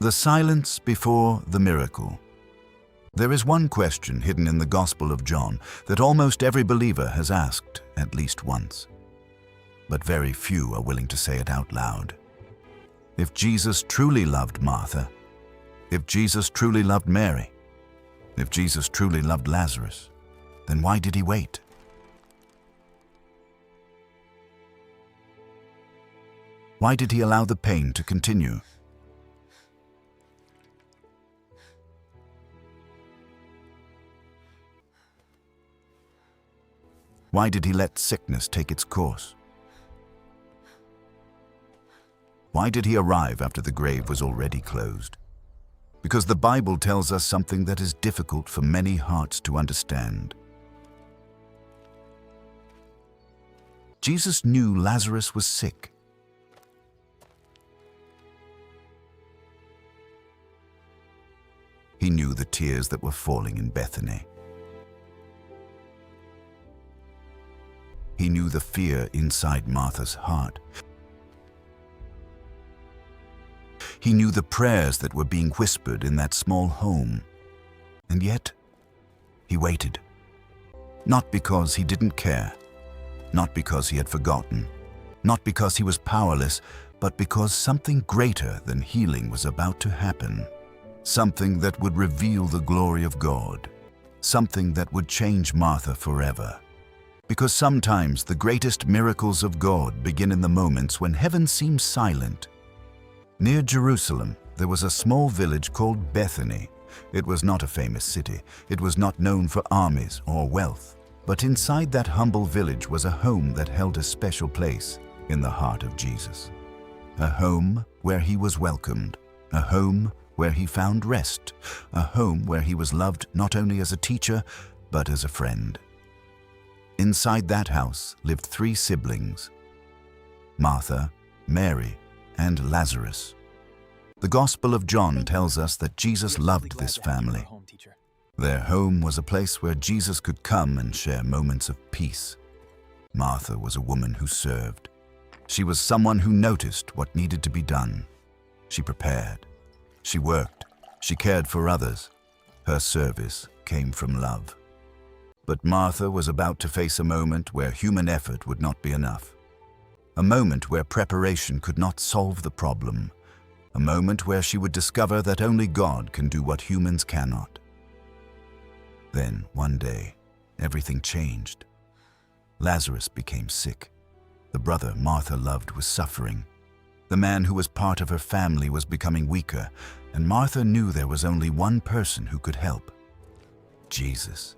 The silence before the miracle. There is one question hidden in the Gospel of John that almost every believer has asked at least once, but very few are willing to say it out loud. If Jesus truly loved Martha, if Jesus truly loved Mary, if Jesus truly loved Lazarus, then why did he wait? Why did he allow the pain to continue? Why did he let sickness take its course? Why did he arrive after the grave was already closed? Because the Bible tells us something that is difficult for many hearts to understand. Jesus knew Lazarus was sick. He knew the tears that were falling in Bethany. He knew the fear inside Martha's heart. He knew the prayers that were being whispered in that small home. And yet, he waited. Not because he didn't care, not because he had forgotten, not because he was powerless, but because something greater than healing was about to happen. Something that would reveal the glory of God. Something that would change Martha forever. Because sometimes the greatest miracles of God begin in the moments when heaven seems silent. Near Jerusalem, there was a small village called Bethany. It was not a famous city. It was not known for armies or wealth. But inside that humble village was a home that held a special place in the heart of Jesus. A home where he was welcomed. A home where he found rest. A home where he was loved not only as a teacher, but as a friend. Inside that house lived 3 siblings: Martha, Mary, and Lazarus. The Gospel of John tells us that Jesus loved this family. Their home was a place where Jesus could come and share moments of peace. Martha was a woman who served. She was someone who noticed what needed to be done. She prepared. She worked. She cared for others. Her service came from love. But Martha was about to face a moment where human effort would not be enough. A moment where preparation could not solve the problem. A moment where she would discover that only God can do what humans cannot. Then, one day, everything changed. Lazarus became sick. The brother Martha loved was suffering. The man who was part of her family was becoming weaker, and Martha knew there was only one person who could help: Jesus.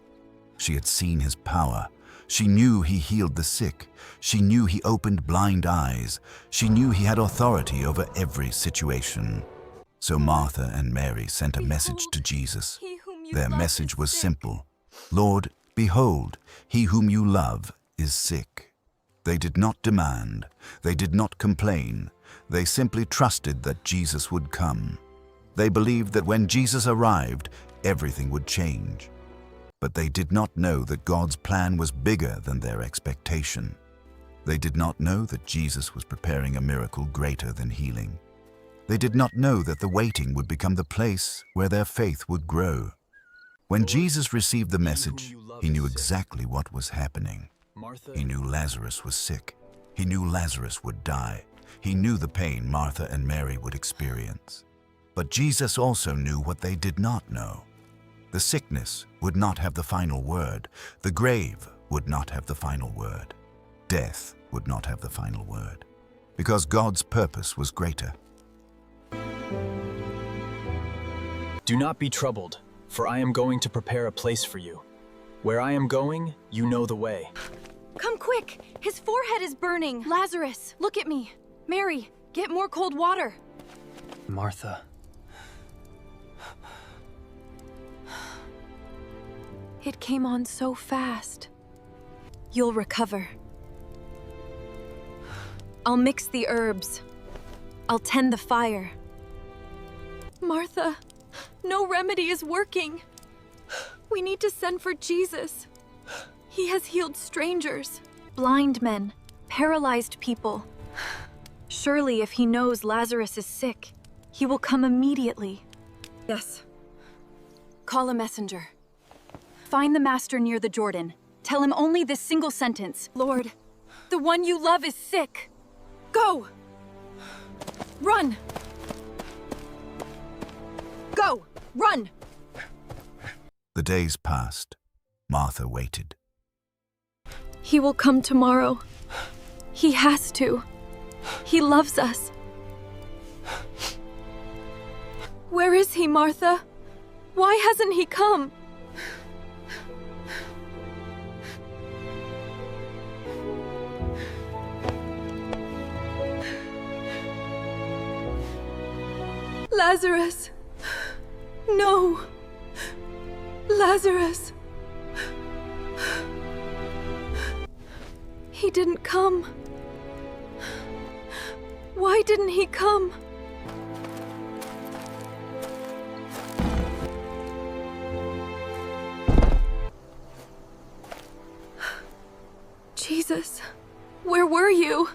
She had seen his power. She knew he healed the sick. She knew he opened blind eyes. She knew he had authority over every situation. So Martha and Mary sent a message to Jesus. Their message was simple: Lord, behold, he whom you love is sick. They did not demand. They did not complain. They simply trusted that Jesus would come. They believed that when Jesus arrived, everything would change. But they did not know that God's plan was bigger than their expectation. They did not know that Jesus was preparing a miracle greater than healing. They did not know that the waiting would become the place where their faith would grow. When Jesus received the message, he knew exactly what was happening. He knew Lazarus was sick. He knew Lazarus would die. He knew the pain Martha and Mary would experience. But Jesus also knew what they did not know. The sickness would not have the final word. The grave would not have the final word. Death would not have the final word. Because God's purpose was greater. Do not be troubled, for I am going to prepare a place for you. Where I am going, you know the way. Come quick! His forehead is burning! Lazarus, look at me! Mary, get more cold water! Martha. It came on so fast. You'll recover. I'll mix the herbs. I'll tend the fire. Martha, no remedy is working. We need to send for Jesus. He has healed strangers, blind men, paralyzed people. Surely if he knows Lazarus is sick, He will come immediately. Yes. Call a messenger. Find the master near the Jordan. Tell him only this single sentence. Lord, the one you love is sick. Go! Run! Go! Run! The days passed. Martha waited. He will come tomorrow. He has to. He loves us. Where is he, Martha? Why hasn't he come? Lazarus! No! Lazarus! He didn't come. Why didn't he come? Jesus, where were you?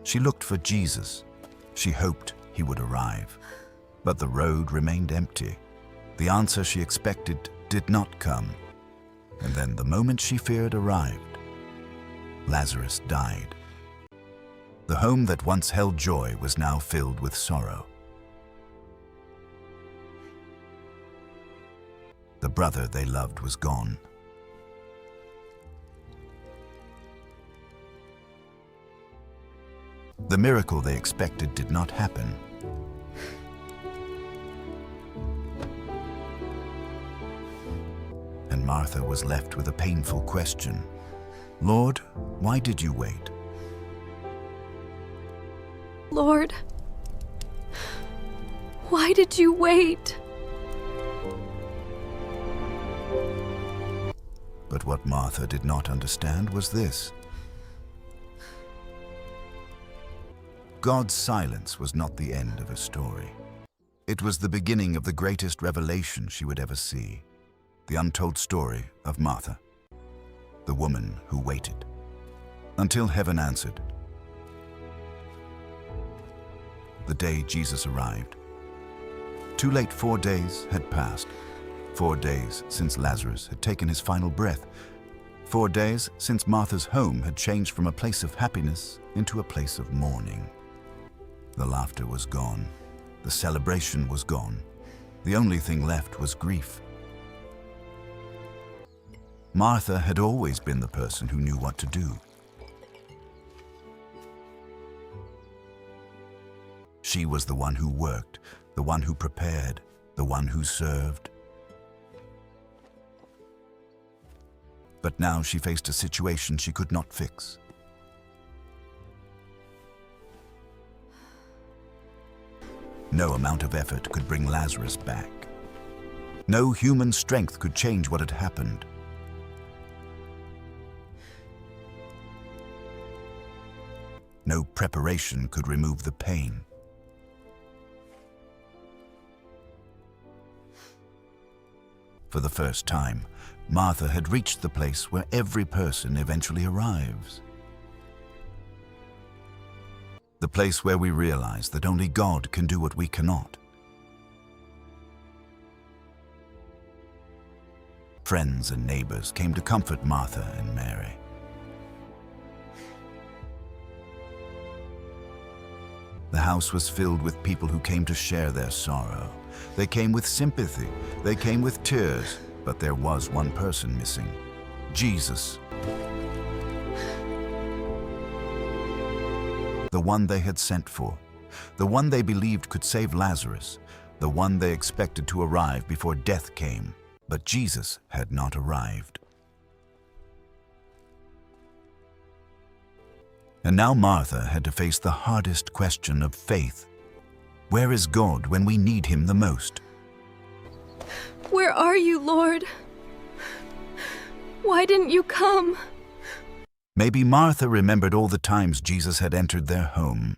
She looked for Jesus. She hoped he would arrive. But the road remained empty. The answer she expected did not come. And then the moment she feared arrived. Lazarus died. The home that once held joy was now filled with sorrow. The brother they loved was gone. The miracle they expected did not happen. And Martha was left with a painful question. Lord, why did you wait? Lord, why did you wait? But what Martha did not understand was this. God's silence was not the end of her story. It was the beginning of the greatest revelation she would ever see. The untold story of Martha, the woman who waited, until heaven answered. The day Jesus arrived. Too late, 4 days had passed. 4 days since Lazarus had taken his final breath. 4 days since Martha's home had changed from a place of happiness into a place of mourning. The laughter was gone. The celebration was gone. The only thing left was grief. Martha had always been the person who knew what to do. She was the one who worked, the one who prepared, the one who served. But now she faced a situation she could not fix. No amount of effort could bring Lazarus back. No human strength could change what had happened. No preparation could remove the pain. For the first time, Martha had reached the place where every person eventually arrives. The place where we realize that only God can do what we cannot. Friends and neighbors came to comfort Martha and Mary. The house was filled with people who came to share their sorrow. They came with sympathy, they came with tears, but there was one person missing: Jesus. The one they had sent for, the one they believed could save Lazarus, the one they expected to arrive before death came. But Jesus had not arrived. And now Martha had to face the hardest question of faith. Where is God when we need Him the most? Where are you, Lord? Why didn't you come? Maybe Martha remembered all the times Jesus had entered their home.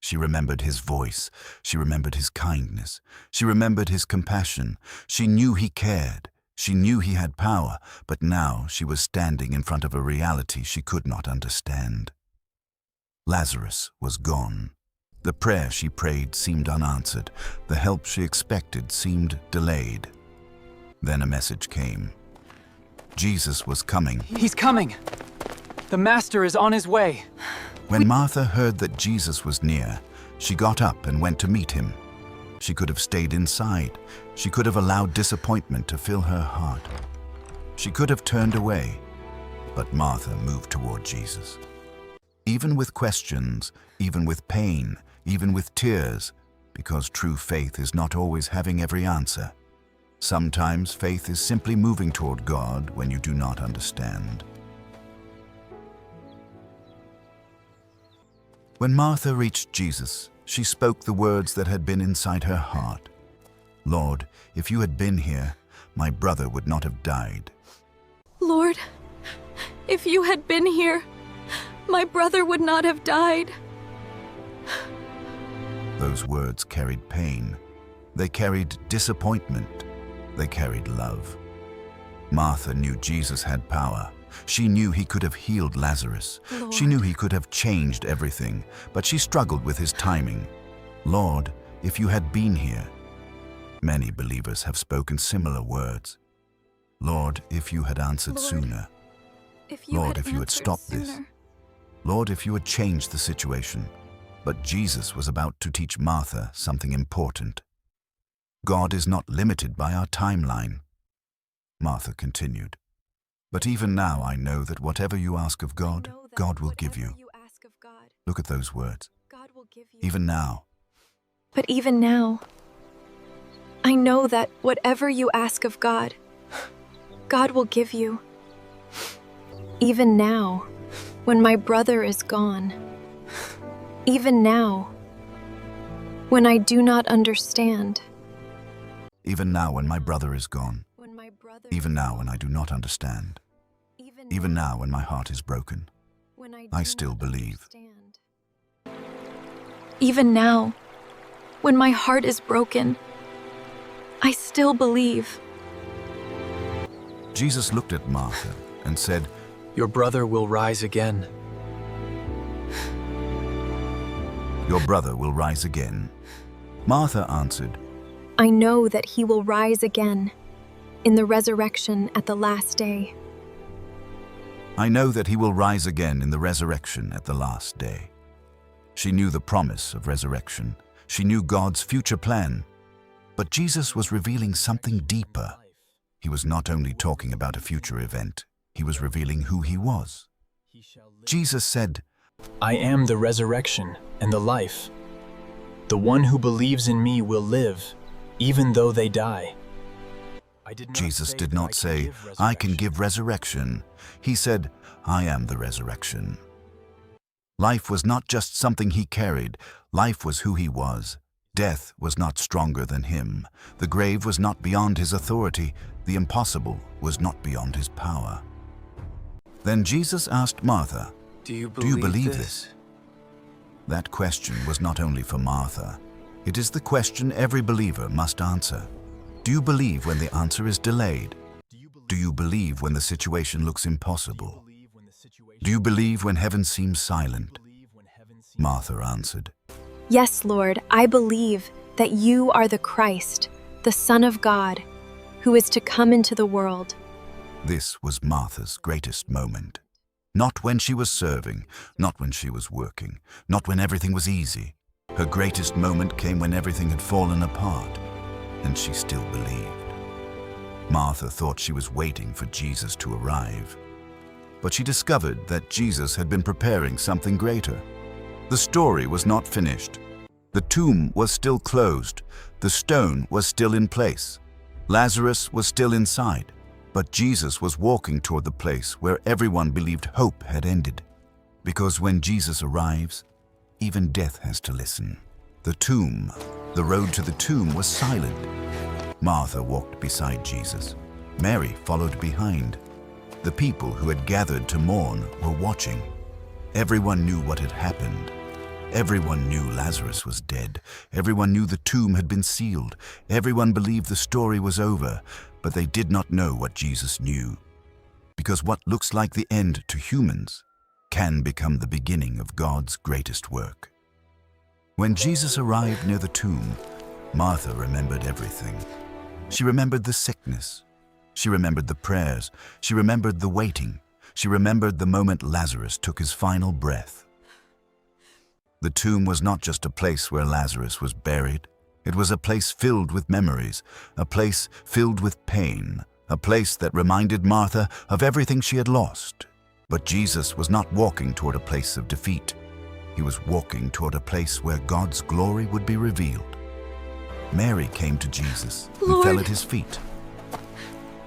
She remembered His voice. She remembered His kindness. She remembered His compassion. She knew He cared. She knew He had power, but now she was standing in front of a reality she could not understand. Lazarus was gone. The prayer she prayed seemed unanswered. The help she expected seemed delayed. Then a message came. Jesus was coming. He's coming! The Master is on his way! When Martha heard that Jesus was near, she got up and went to meet him. She could have stayed inside. She could have allowed disappointment to fill her heart. She could have turned away, but Martha moved toward Jesus. Even with questions, even with pain, even with tears, because true faith is not always having every answer. Sometimes faith is simply moving toward God when you do not understand. When Martha reached Jesus, she spoke the words that had been inside her heart. "Lord, if you had been here, my brother would not have died." Lord, if you had been here, my brother would not have died. Those words carried pain. They carried disappointment. They carried love. Martha knew Jesus had power. She knew he could have healed Lazarus. Lord. She knew he could have changed everything, but she struggled with his timing. "Lord, if you had been here." Many believers have spoken similar words. "Lord, if you had answered Lord, sooner." Lord, if you had stopped this. Lord, if you had changed the situation. But Jesus was about to teach Martha something important. God is not limited by our timeline. Martha continued, "But even now I know that whatever you ask of God, God will give you." Look at those words. Even now. But even now, I know that whatever you ask of God, God will give you. Even now, when my brother is gone. Even now, when I do not understand. Even now when my brother is gone. When my brother Even now when I do not understand. Even now when my heart is broken. when I do still not believe. understand. Even now, when my heart is broken, I still believe. Jesus looked at Martha and said, Your brother will rise again. "Your brother will rise again." Martha answered, I know that he will rise again in the resurrection at the last day. "I know that he will rise again in the resurrection at the last day." She knew the promise of resurrection. She knew God's future plan. But Jesus was revealing something deeper. He was not only talking about a future event, he was revealing who he was. Jesus said, I am the resurrection and the life. The one who believes in me will live, even though they die. Jesus did not say, "I can give resurrection." He said, "I am the resurrection." Life was not just something he carried. Life was who he was. Death was not stronger than him. The grave was not beyond his authority. The impossible was not beyond his power. Then Jesus asked Martha, Do you "Do you believe this? this?" That question was not only for Martha. It is the question every believer must answer. Do you believe when the answer is delayed? Do you believe when the situation looks impossible? Do you believe when heaven seems silent? Martha answered, Yes, Lord, I believe that you are the Christ, the Son of God, who is to come into the world. This was Martha's greatest moment. Not when she was serving, not when she was working, not when everything was easy. Her greatest moment came when everything had fallen apart, and she still believed. Martha thought she was waiting for Jesus to arrive. But she discovered that Jesus had been preparing something greater. The story was not finished. The tomb was still closed. The stone was still in place. Lazarus was still inside. But Jesus was walking toward the place where everyone believed hope had ended. Because when Jesus arrives, even death has to listen. The road to the tomb was silent. Martha walked beside Jesus. Mary followed behind. The people who had gathered to mourn were watching. Everyone knew what had happened. Everyone knew Lazarus was dead. Everyone knew the tomb had been sealed. Everyone believed the story was over, but they did not know what Jesus knew. Because what looks like the end to humans can become the beginning of God's greatest work. When Jesus arrived near the tomb, Martha remembered everything. She remembered the sickness. She remembered the prayers. She remembered the waiting. She remembered the moment Lazarus took his final breath. The tomb was not just a place where Lazarus was buried. It was a place filled with memories, a place filled with pain, a place that reminded Martha of everything she had lost. But Jesus was not walking toward a place of defeat. He was walking toward a place where God's glory would be revealed. Mary came to Jesus and Lord, fell at his feet.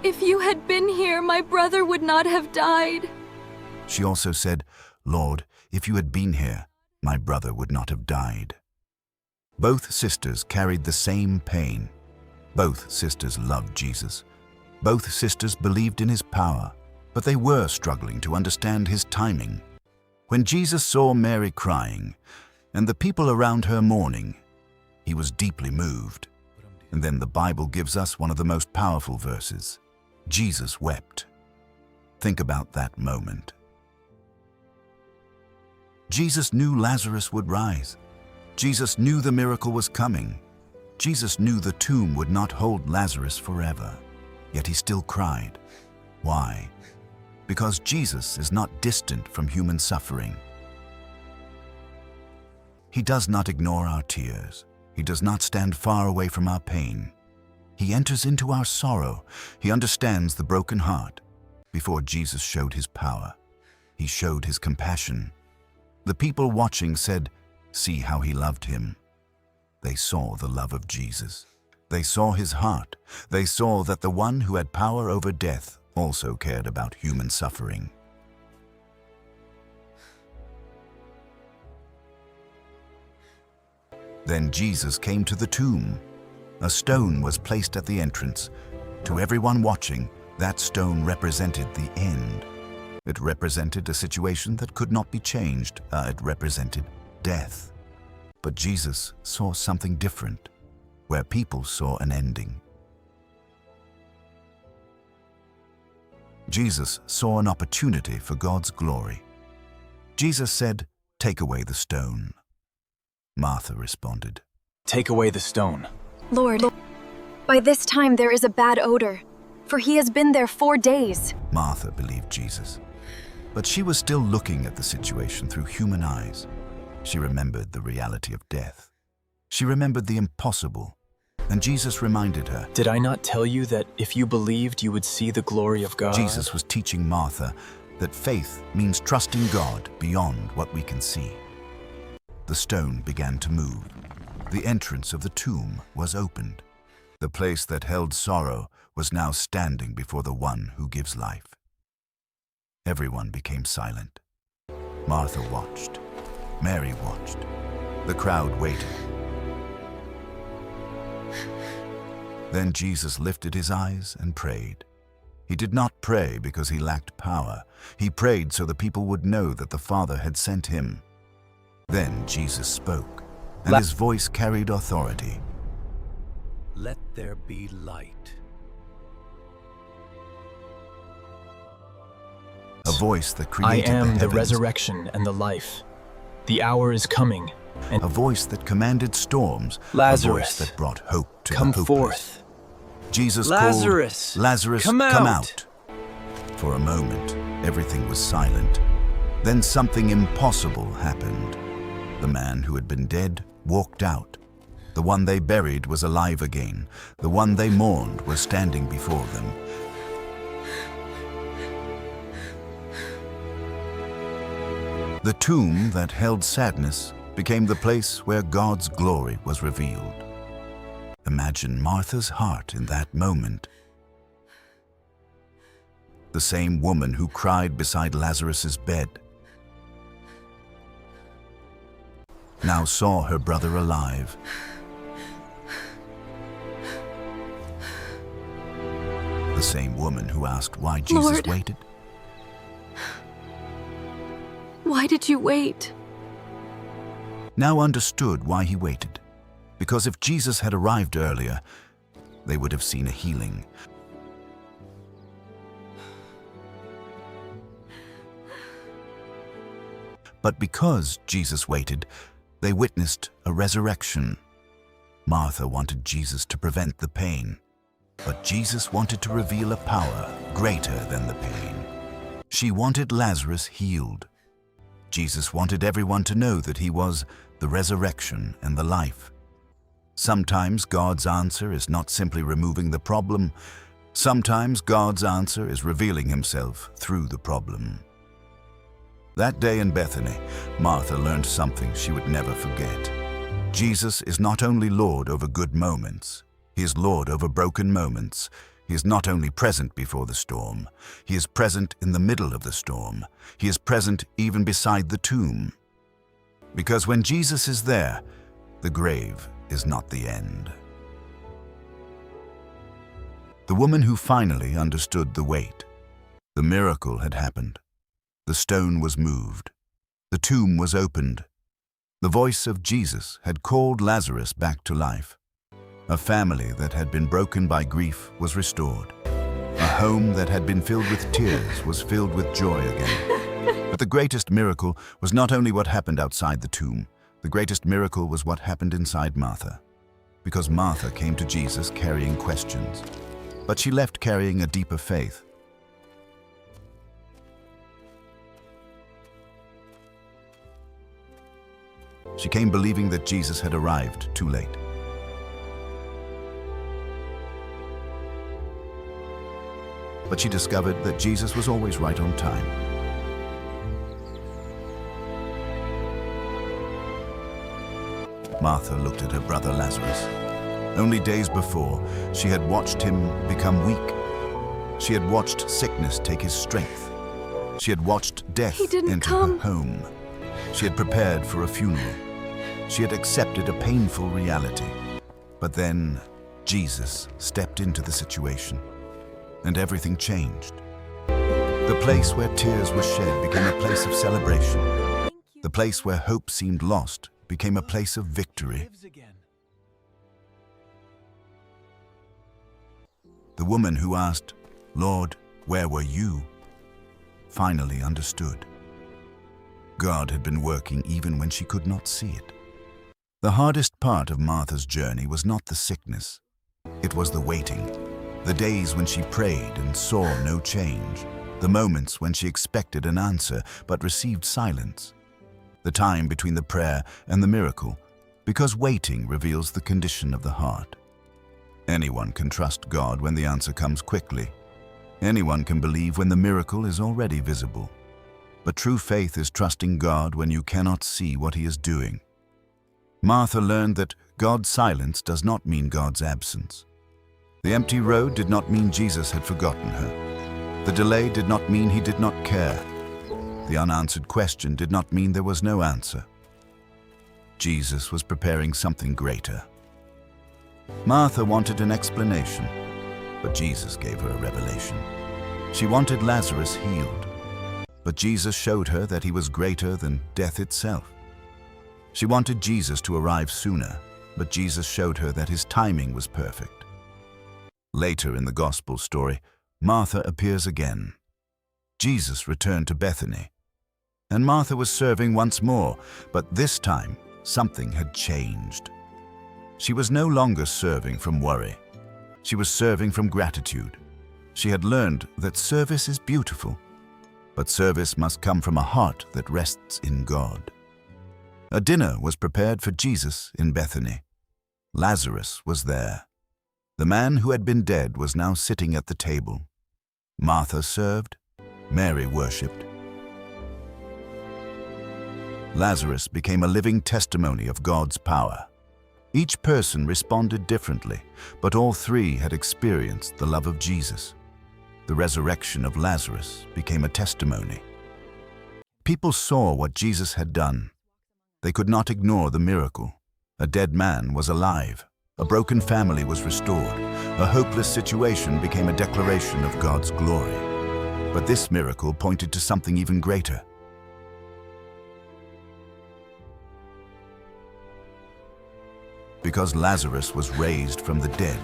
if you had been here, my brother would not have died. She also said, Lord, if you had been here, my brother would not have died. Both sisters carried the same pain. Both sisters loved Jesus. Both sisters believed in his power, but they were struggling to understand his timing. When Jesus saw Mary crying and the people around her mourning, he was deeply moved. And then the Bible gives us one of the most powerful verses. Jesus wept. Think about that moment. Jesus knew Lazarus would rise. Jesus knew the miracle was coming. Jesus knew the tomb would not hold Lazarus forever. Yet he still cried. Why? Because Jesus is not distant from human suffering. He does not ignore our tears. He does not stand far away from our pain. He enters into our sorrow. He understands the broken heart. Before Jesus showed his power, he showed his compassion. The people watching said, "See how he loved him." They saw the love of Jesus. They saw his heart. They saw that the one who had power over death also cared about human suffering. Then Jesus came to the tomb. A stone was placed at the entrance. To everyone watching, that stone represented the end. It represented a situation that could not be changed. It represented death. But Jesus saw something different, where people saw an ending. Jesus saw an opportunity for God's glory. Jesus said, "Take away the stone." Martha responded, Take away the stone. Lord, by this time there is a bad odor, for he has been there 4 days. Martha believed Jesus, but she was still looking at the situation through human eyes. She remembered the reality of death. She remembered the impossible, and Jesus reminded her. Did I not tell you that if you believed, you would see the glory of God? Jesus was teaching Martha that faith means trusting God beyond what we can see. The stone began to move. The entrance of the tomb was opened. The place that held sorrow was now standing before the one who gives life. Everyone became silent. Martha watched. Mary watched. The crowd waited. Then Jesus lifted his eyes and prayed. He did not pray because he lacked power. He prayed so the people would know that the Father had sent him. Then Jesus spoke, and his voice carried authority. Let there be light. A voice that I created the am the heavens. resurrection and the life. The hour is coming, and A voice that commanded storms. Lazarus, A voice that brought hope to come the hopeless. forth. Jesus Lazarus, called, Lazarus, come out. For a moment, everything was silent. Then something impossible happened. The man who had been dead walked out. The one they buried was alive again. The one they mourned was standing before them. The tomb that held sadness became the place where God's glory was revealed. Imagine Martha's heart in that moment. The same woman who cried beside Lazarus's bed now saw her brother alive. The same woman who asked why Jesus Lord, waited why did you wait? now understood why he waited. Because if Jesus had arrived earlier, they would have seen a healing. But because Jesus waited, They witnessed a resurrection. Martha wanted Jesus to prevent the pain, but Jesus wanted to reveal a power greater than the pain. She wanted Lazarus healed. Jesus wanted everyone to know that he was the resurrection and the life. Sometimes God's answer is not simply removing the problem. Sometimes God's answer is revealing himself through the problem. That day in Bethany, Martha learned something she would never forget. Jesus is not only Lord over good moments, he is Lord over broken moments. He is not only present before the storm, he is present in the middle of the storm. He is present even beside the tomb. Because when Jesus is there, the grave is not the end. The woman who finally understood the weight. The miracle had happened. The stone was moved. The tomb was opened. The voice of Jesus had called Lazarus back to life. A family that had been broken by grief was restored. A home that had been filled with tears was filled with joy again. But the greatest miracle was not only what happened outside the tomb. The greatest miracle was what happened inside Martha. Because Martha came to Jesus carrying questions, but she left carrying a deeper faith. She came believing that Jesus had arrived too late. But she discovered that Jesus was always right on time. Martha looked at her brother Lazarus. Only days before, she had watched him become weak. She had watched sickness take his strength. She had watched death enter her home. She had prepared for a funeral. She had accepted a painful reality. But then Jesus stepped into the situation, and everything changed. The place where tears were shed became a place of celebration. The place where hope seemed lost became a place of victory. The woman who asked, "Lord, where were you?" finally understood. God had been working even when she could not see it. The hardest part of Martha's journey was not the sickness. It was the waiting. The days when she prayed and saw no change. The moments when she expected an answer but received silence. The time between the prayer and the miracle, because waiting reveals the condition of the heart. Anyone can trust God when the answer comes quickly. Anyone can believe when the miracle is already visible. But true faith is trusting God when you cannot see what he is doing. Martha learned that God's silence does not mean God's absence. The empty road did not mean Jesus had forgotten her. The delay did not mean he did not care. The unanswered question did not mean there was no answer. Jesus was preparing something greater. Martha wanted an explanation, but Jesus gave her a revelation. She wanted Lazarus healed, but Jesus showed her that he was greater than death itself. She wanted Jesus to arrive sooner, but Jesus showed her that his timing was perfect. Later in the Gospel story, Martha appears again. Jesus returned to Bethany, and Martha was serving once more, but this time something had changed. She was no longer serving from worry. She was serving from gratitude. She had learned that service is beautiful, but service must come from a heart that rests in God. A dinner was prepared for Jesus in Bethany. Lazarus was there. The man who had been dead was now sitting at the table. Martha served, Mary worshipped. Lazarus became a living testimony of God's power. Each person responded differently, but all three had experienced the love of Jesus. The resurrection of Lazarus became a testimony. People saw what Jesus had done. They could not ignore the miracle. A dead man was alive. A broken family was restored. A hopeless situation became a declaration of God's glory. But this miracle pointed to something even greater. Because Lazarus was raised from the dead,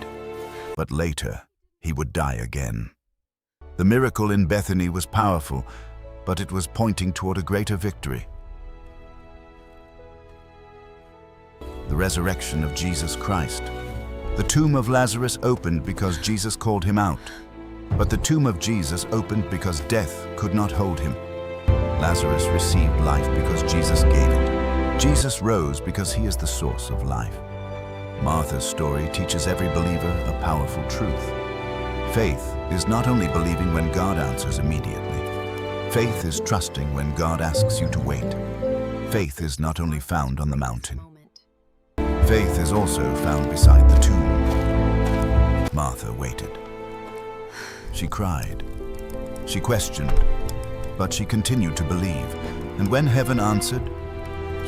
but later he would die again. The miracle in Bethany was powerful, but it was pointing toward a greater victory. resurrection of Jesus Christ. The tomb of Lazarus opened because Jesus called him out, but the tomb of Jesus opened because death could not hold him. Lazarus received life because Jesus gave it. Jesus rose because he is the source of life. Martha's story teaches every believer a powerful truth. Faith is not only believing when God answers immediately. Faith is trusting when God asks you to wait. Faith is not only found on the mountain. Faith is also found beside the tomb. Martha waited. She cried. She questioned. But she continued to believe. And when heaven answered,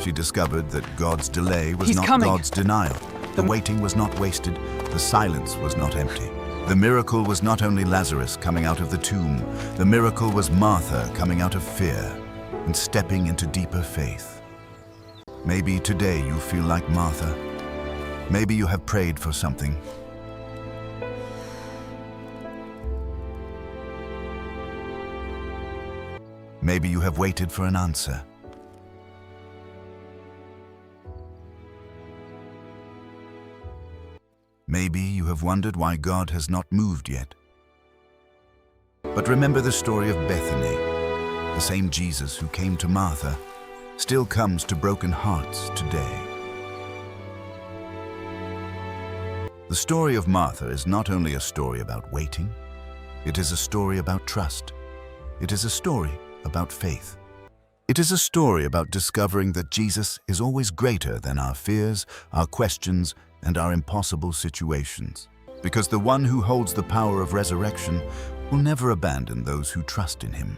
she discovered that God's delay was He's not coming. God's denial. The waiting was not wasted. The silence was not empty. The miracle was not only Lazarus coming out of the tomb. The miracle was Martha coming out of fear and stepping into deeper faith. Maybe today you feel like Martha. Maybe you have prayed for something. Maybe you have waited for an answer. Maybe you have wondered why God has not moved yet. But remember the story of Bethany. The same Jesus who came to Martha still comes to broken hearts today. The story of Martha is not only a story about waiting, it is a story about trust. It is a story about faith. It is a story about discovering that Jesus is always greater than our fears, our questions, and our impossible situations. Because the one who holds the power of resurrection will never abandon those who trust in him.